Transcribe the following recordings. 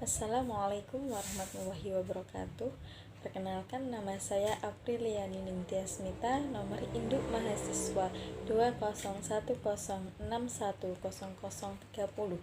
Assalamualaikum warahmatullahi wabarakatuh. Perkenalkan, nama saya Apriliani Ningtyasmita, nomor induk mahasiswa 20106100030.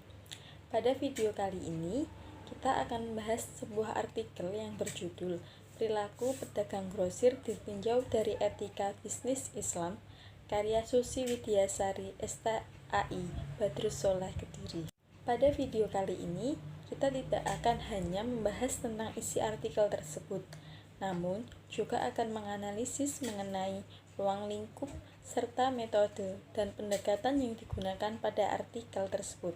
Pada video kali ini, kita akan membahas sebuah artikel yang berjudul Perilaku Pedagang Grosir Ditinjau dari Etika Bisnis Islam, karya Susi Widiasari STAI Badrus Soleh Kediri. Pada video kali ini, kita tidak akan hanya membahas tentang isi artikel tersebut, namun juga akan menganalisis mengenai ruang lingkup serta metode dan pendekatan yang digunakan pada artikel tersebut.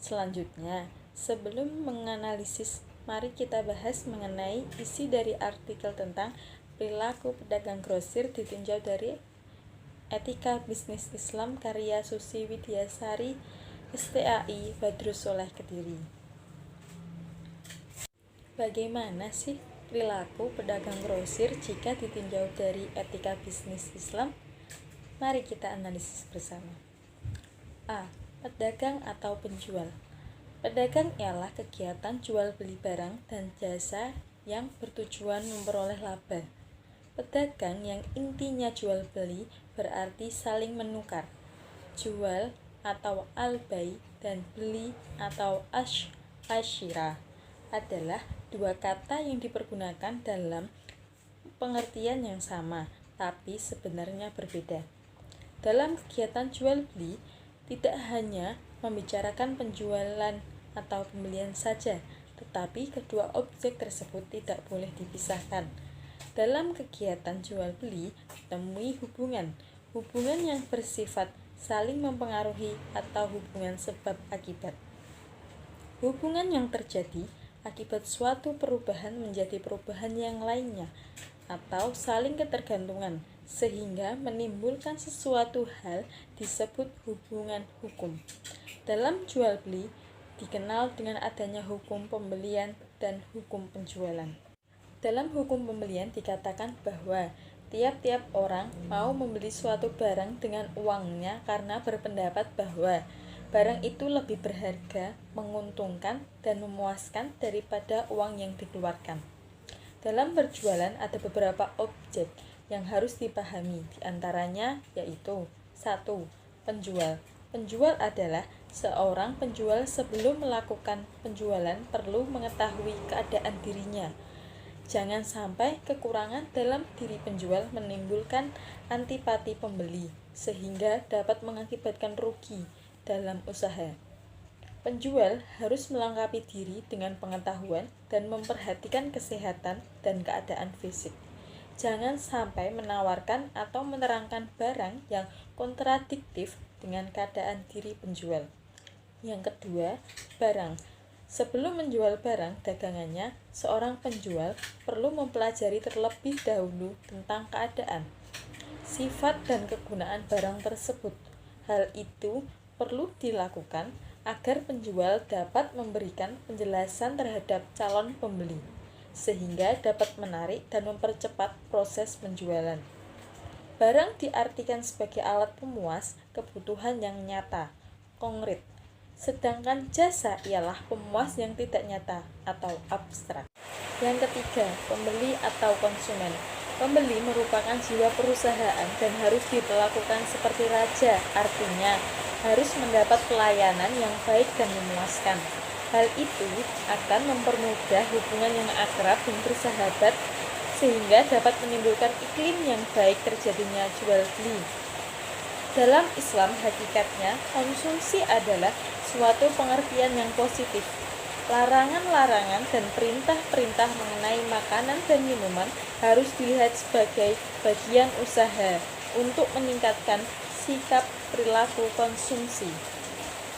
Selanjutnya, sebelum menganalisis, mari kita bahas mengenai isi dari artikel tentang perilaku pedagang grosir ditinjau dari Etika Bisnis Islam karya Susi Widiasari STAI Badrus Soleh Kediri. Bagaimana sih perilaku pedagang grosir jika ditinjau dari etika bisnis Islam? Mari kita analisis bersama. A. Pedagang atau penjual. Pedagang ialah kegiatan jual beli barang dan jasa yang bertujuan memperoleh laba. Pedagang yang intinya jual beli berarti saling menukar. Jual atau al-bai dan beli atau asyira adalah dua kata yang dipergunakan dalam pengertian yang sama, tapi sebenarnya berbeda. Dalam kegiatan jual beli, tidak hanya membicarakan penjualan atau pembelian saja, tetapi kedua objek tersebut tidak boleh dipisahkan. Dalam kegiatan jual beli, ditemui hubungan yang bersifat saling mempengaruhi atau hubungan sebab akibat. Hubungan yang terjadi akibat suatu perubahan menjadi perubahan yang lainnya, atau saling ketergantungan, sehingga menimbulkan sesuatu hal disebut hubungan hukum. Dalam jual beli, dikenal dengan adanya hukum pembelian dan hukum penjualan. Dalam hukum pembelian dikatakan bahwa tiap-tiap orang mau membeli suatu barang dengan uangnya karena berpendapat bahwa barang itu lebih berharga, menguntungkan, dan memuaskan daripada uang yang dikeluarkan. Dalam berjualan ada beberapa objek yang harus dipahami, diantaranya yaitu 1. Penjual. Penjual adalah seorang penjual sebelum melakukan penjualan perlu mengetahui keadaan dirinya. Jangan sampai kekurangan dalam diri penjual menimbulkan antipati pembeli, sehingga dapat mengakibatkan rugi dalam usaha. Penjual harus melengkapi diri dengan pengetahuan dan memperhatikan kesehatan dan keadaan fisik. Jangan sampai menawarkan atau menerangkan barang yang kontradiktif dengan keadaan diri penjual. Yang kedua, barang. Sebelum menjual barang dagangannya, seorang penjual perlu mempelajari terlebih dahulu tentang keadaan, sifat dan kegunaan barang tersebut. Hal itu perlu dilakukan agar penjual dapat memberikan penjelasan terhadap calon pembeli, sehingga dapat menarik dan mempercepat proses penjualan. Barang diartikan sebagai alat pemuas kebutuhan yang nyata, konkret, sedangkan jasa ialah pemuas yang tidak nyata atau abstrak. Yang ketiga, pembeli atau konsumen. Pembeli merupakan jiwa perusahaan dan harus diperlakukan seperti raja, artinya harus mendapat pelayanan yang baik dan memuaskan. Hal itu akan mempermudah hubungan yang akrab dan bersahabat, sehingga dapat menimbulkan iklim yang baik terjadinya jual beli. Dalam Islam, hakikatnya konsumsi adalah suatu pengertian yang positif. Larangan-larangan dan perintah-perintah mengenai makanan dan minuman harus dilihat sebagai bagian usaha untuk meningkatkan sikap perilaku konsumsi.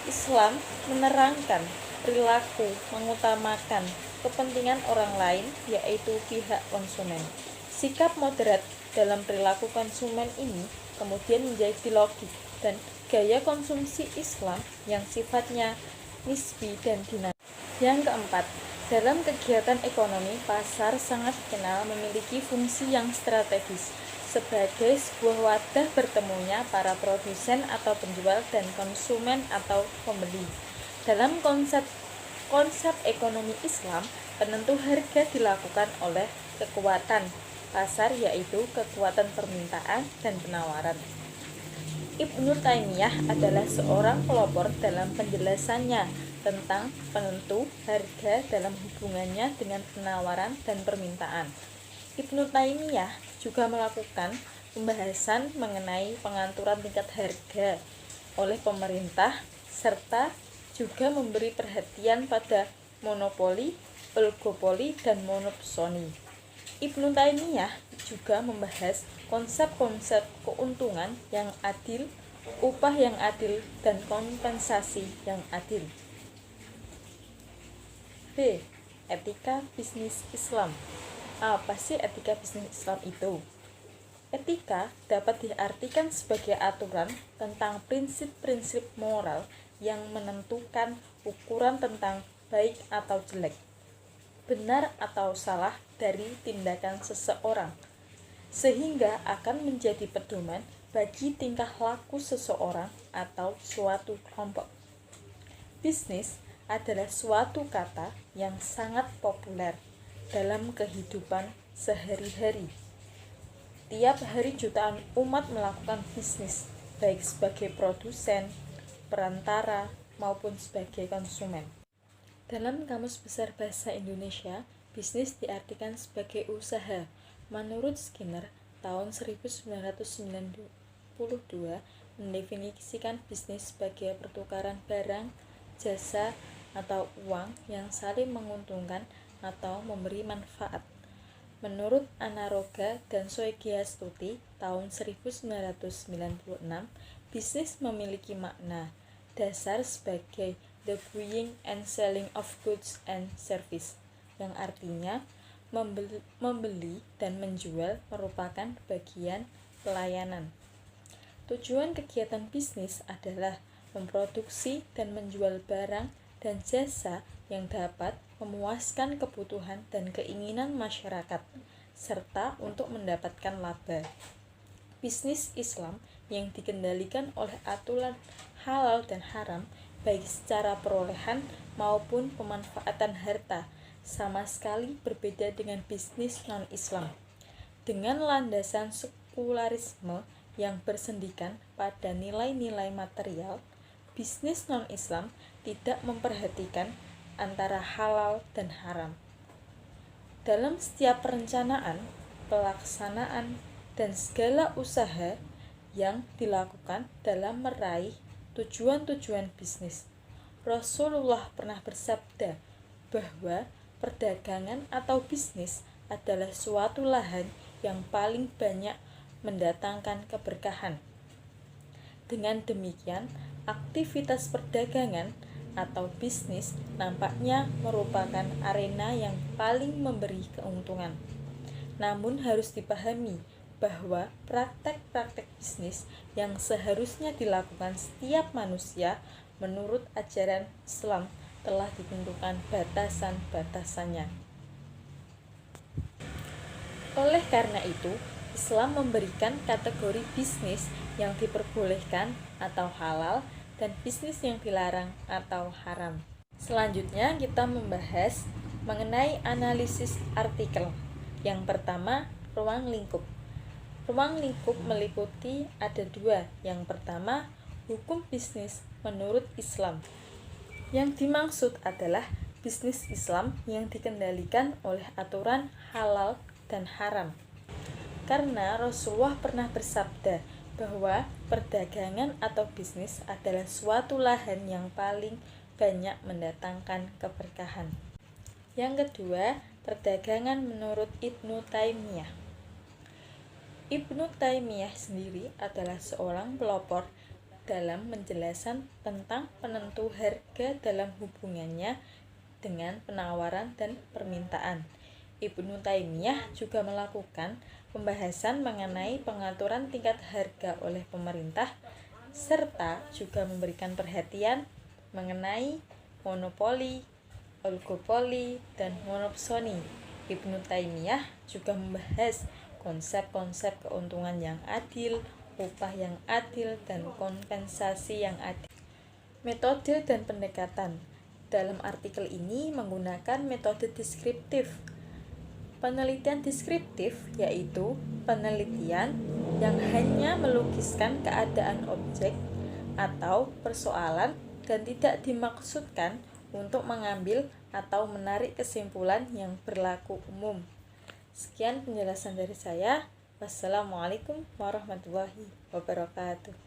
Islam menerangkan perilaku mengutamakan kepentingan orang lain, yaitu pihak konsumen. Sikap moderat dalam perilaku konsumen ini kemudian menjadi logik dan gaya konsumsi Islam yang sifatnya nisbi dan dinamis. Yang keempat, dalam kegiatan ekonomi, pasar sangat dikenal memiliki fungsi yang strategis sebagai sebuah wadah bertemunya para produsen atau penjual dan konsumen atau pembeli. Dalam konsep konsep ekonomi Islam, penentu harga dilakukan oleh kekuatan pasar, yaitu kekuatan permintaan dan penawaran. Ibnu Taimiyah adalah seorang pelopor dalam penjelasannya tentang penentu harga dalam hubungannya dengan penawaran dan permintaan. Ibnu Taimiyah juga melakukan pembahasan mengenai pengaturan tingkat harga oleh pemerintah, serta juga memberi perhatian pada monopoli, oligopoli, dan monopsoni. Ibnu Taimiyah juga membahas konsep-konsep keuntungan yang adil, upah yang adil, dan kompensasi yang adil. B. Etika bisnis Islam. Apa sih etika bisnis Islam itu? Etika dapat diartikan sebagai aturan tentang prinsip-prinsip moral yang menentukan ukuran tentang baik atau jelek, benar atau salah dari tindakan seseorang, sehingga akan menjadi pedoman bagi tingkah laku seseorang atau suatu kelompok. Bisnis adalah suatu kata yang sangat populer dalam kehidupan sehari-hari. Tiap hari jutaan umat melakukan bisnis, baik sebagai produsen, perantara, maupun sebagai konsumen. Dalam Kamus Besar Bahasa Indonesia, bisnis diartikan sebagai usaha. Menurut Skinner, tahun 1992, mendefinisikan bisnis sebagai pertukaran barang, jasa, atau uang yang saling menguntungkan atau memberi manfaat. Menurut Anaroga dan Soegiastuti tahun 1996, bisnis memiliki makna dasar sebagai the buying and selling of goods and service, yang artinya membeli dan menjual merupakan bagian pelayanan. Tujuan kegiatan bisnis adalah memproduksi dan menjual barang dan jasa yang dapat memuaskan kebutuhan dan keinginan masyarakat, serta untuk mendapatkan laba. Bisnis Islam yang dikendalikan oleh aturan halal dan haram, baik secara perolehan maupun pemanfaatan harta, sama sekali berbeda dengan bisnis non-Islam. Dengan landasan sekularisme yang bersendikan pada nilai-nilai material, bisnis non-Islam tidak memperhatikan antara halal dan haram. Dalam setiap perencanaan, pelaksanaan, dan segala usaha yang dilakukan dalam meraih tujuan-tujuan bisnis, Rasulullah pernah bersabda bahwa perdagangan atau bisnis adalah suatu lahan yang paling banyak mendatangkan keberkahan. Dengan demikian, aktivitas perdagangan atau bisnis nampaknya merupakan arena yang paling memberi keuntungan. Namun harus dipahami bahwa praktek-praktek bisnis yang seharusnya dilakukan setiap manusia menurut ajaran Islam telah ditentukan batasan-batasannya. Oleh karena itu, Islam memberikan kategori bisnis yang diperbolehkan atau halal dan bisnis yang dilarang atau haram. Selanjutnya kita membahas mengenai analisis artikel. Yang pertama, ruang lingkup. Ruang lingkup meliputi ada dua. Yang pertama, hukum bisnis menurut Islam. Yang dimaksud adalah bisnis Islam yang dikendalikan oleh aturan halal dan haram. Karena Rasulullah pernah bersabda bahwa perdagangan atau bisnis adalah suatu lahan yang paling banyak mendatangkan keberkahan. Yang kedua, perdagangan menurut Ibnu Taimiyah. Ibnu Taimiyah sendiri adalah seorang pelopor dalam penjelasan tentang penentu harga dalam hubungannya dengan penawaran dan permintaan. Ibnu Taimiyah juga melakukan pembahasan mengenai pengaturan tingkat harga oleh pemerintah, serta juga memberikan perhatian mengenai monopoli, oligopoli, dan monopsoni. Ibnu Taimiyah juga membahas konsep-konsep keuntungan yang adil, upah yang adil, dan kompensasi yang adil. Metode dan pendekatan. dalam artikel ini menggunakan metode deskriptif. Penelitian deskriptif yaitu penelitian yang hanya melukiskan keadaan objek atau persoalan dan tidak dimaksudkan untuk mengambil atau menarik kesimpulan yang berlaku umum. Sekian penjelasan dari saya. Wassalamualaikum warahmatullahi wabarakatuh.